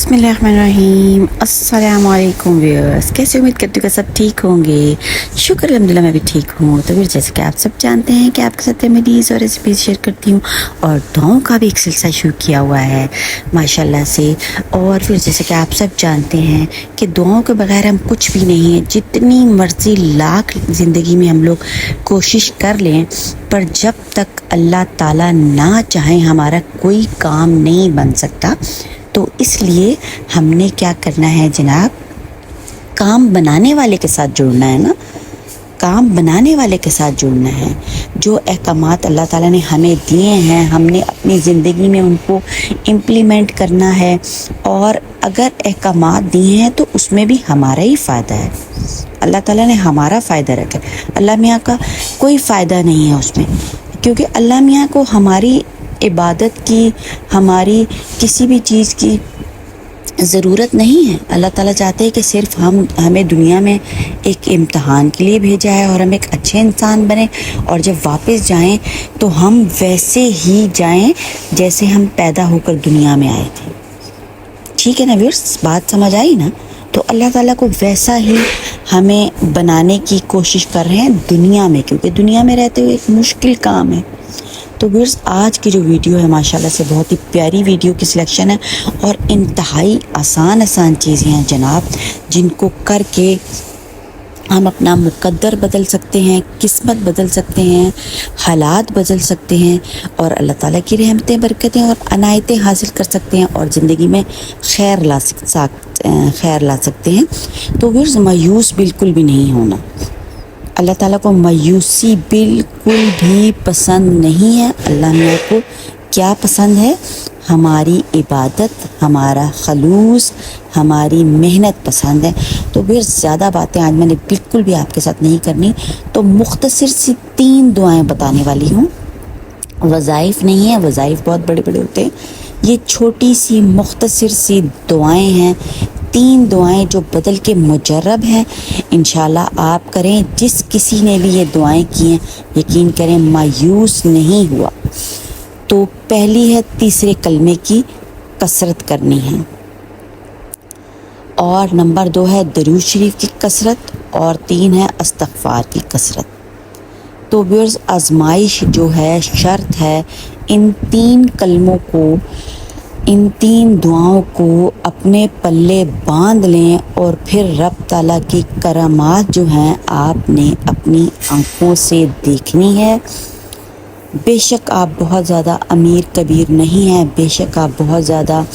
बिस्मिल्लाहिर्रहमानिर्रहीम। अस्सलाम वालेकुम व्यूअर्स, कैसे उम्मीद करती हूँ कि सब ठीक होंगे। शुक्र अल्हम्दुलिल्लाह मैं भी ठीक हूँ। तो फिर जैसे कि आप सब जानते हैं कि आपके साथ रेमेडीज़ और रेसिपीज़ शेयर करती हूँ और दुआओं का भी एक सिलसिला शुरू किया हुआ है माशाल्लाह से। और फिर जैसे कि आप सब जानते हैं कि दुआओं के बगैर हम कुछ भी नहीं है। जितनी मर्ज़ी लाख ज़िंदगी में हम लोग कोशिश कर लें, पर जब तक अल्लाह ताला ना चाहे हमारा कोई काम नहीं बन सकता। तो इसलिए हमने क्या करना है जनाब, काम बनाने वाले के साथ जुड़ना है ना, काम बनाने वाले के साथ जुड़ना है। जो अहकामात अल्लाह ताला ने हमें दिए हैं, हमने अपनी ज़िंदगी में उनको इम्प्लीमेंट करना है। और अगर अहकामात दिए हैं तो उसमें भी हमारा ही फ़ायदा है। अल्लाह ताला ने हमारा फ़ायदा रखा है, अल्लाह मियाँ का कोई फ़ायदा नहीं है उसमें, क्योंकि अल्लाह मियाँ को हमारी इबादत की, हमारी किसी भी चीज़ की ज़रूरत नहीं है। अल्लाह ताला चाहते हैं कि सिर्फ हमें दुनिया में एक इम्तहान के लिए भेजा है और हम एक अच्छे इंसान बने, और जब वापस जाएं तो हम वैसे ही जाएं जैसे हम पैदा होकर दुनिया में आए थे। ठीक है ना व्यूअर्स, बात समझ आई ना। तो अल्लाह ताला को वैसा ही हमें बनाने की कोशिश कर रहे हैं दुनिया में, क्योंकि दुनिया में रहते हुए एक मुश्किल काम है। तो व्यूअर्स, आज की जो वीडियो है माशाल्लाह से बहुत ही प्यारी वीडियो की सिलेक्शन है और इंतहाई आसान चीज़ें हैं जनाब, जिनको करके हम अपना मुकद्दर बदल सकते हैं, किस्मत बदल सकते हैं, हालात बदल सकते हैं और अल्लाह ताला की रहमतें, बरकतें और अनायतें हासिल कर सकते हैं और ज़िंदगी में खैर ला सकते हैं। तो व्यूअर्स, मायूस बिल्कुल भी नहीं होना। अल्लाह ताला को मायूसी बिल्कुल भी पसंद नहीं है। अल्लाह मियाँ को क्या पसंद है? हमारी इबादत, हमारा खलूस, हमारी मेहनत पसंद है। तो फिर ज़्यादा बातें आज मैंने बिल्कुल भी आपके साथ नहीं करनी, तो मुख्तसर सी 3 दुआएं बताने वाली हूँ। वज़ाइफ नहीं है, वज़ाइफ बहुत बड़े बड़े होते हैं। ये छोटी सी मुख्तसर सी दुआएं हैं, 3 दुआएं जो बदल के मुजर्रब हैं। इंशाल्लाह आप करें। जिस किसी ने भी ये दुआएं की हैं, यकीन करें मायूस नहीं हुआ। तो पहली है तीसरे कलमे की कसरत करनी है, और नंबर 2 है दरूद शरीफ की कसरत, और 3 है इस्तग़फ़ार की कसरत। तो व्यूअर्स, आजमाइश जो है, शर्त है, इन 3 कलमों को, इन 3 दुआओं को अपने पल्ले बांध लें और फिर रब ताला की करामात जो हैं आपने अपनी आँखों से देखनी है। बेशक आप बहुत ज़्यादा अमीर कबीर नहीं हैं, बेशक आप बहुत ज़्यादा,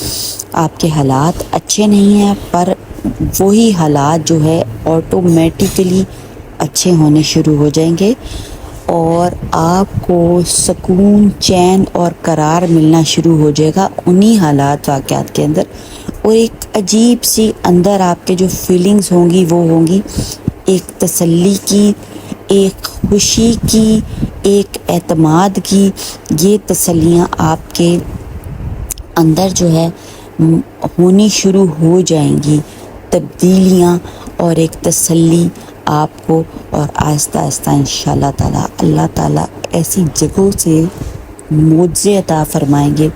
आपके हालात अच्छे नहीं हैं, पर वही हालात जो है ऑटोमेटिकली अच्छे होने शुरू हो जाएंगे और आपको सुकून, चैन और करार मिलना शुरू हो जाएगा उन्हीं हालात वाक़यात के अंदर। और एक अजीब सी अंदर आपके जो फीलिंग्स होंगी वो होंगी एक तसल्ली की, एक खुशी की, एक एतमाद की। ये तसल्लियाँ आपके अंदर जो है होनी शुरू हो जाएंगी, तब्दीलियाँ और एक तसल्ली आपको। और आहिस्ता आहिस्ता इंशाअल्लाह ताला अल्लाह ताला ऐसी जगहों से मुझे अता फरमाएंगे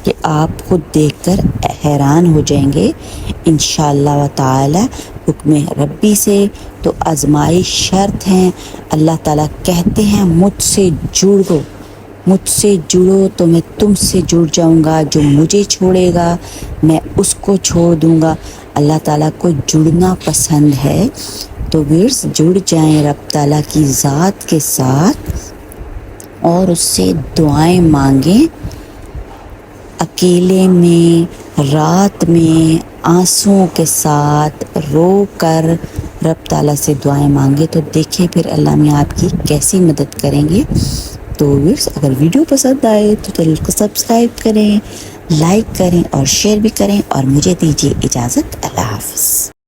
कि आप खुद देखकर हैरान हो जाएंगे इंशाअल्लाह ताला हुक्म रब्बी से। तो आजमाइश शर्त हैं। अल्लाह ताला कहते हैं मुझसे जुड़ो, मुझसे जुड़ो तो मैं तुमसे जुड़ जाऊंगा, जो मुझे छोड़ेगा मैं उसको छोड़ दूंगा। अल्लाह ताला को जुड़ना पसंद है। तो व्यूअर्स, जुड़ जाएं रब ताला की ज़ात के साथ और उससे दुआएं मांगें। अकेले में, रात में, आंसुओं के साथ रो कर रब ताला से दुआएं मांगे, तो देखिए फिर अल्लाह मियाँ आपकी कैसी मदद करेंगे। तो व्यूअर्स, अगर वीडियो पसंद आए तो चैनल को सब्सक्राइब करें, लाइक करें और शेयर भी करें, और मुझे दीजिए इजाज़त। अल्लाह हाफ़िज़।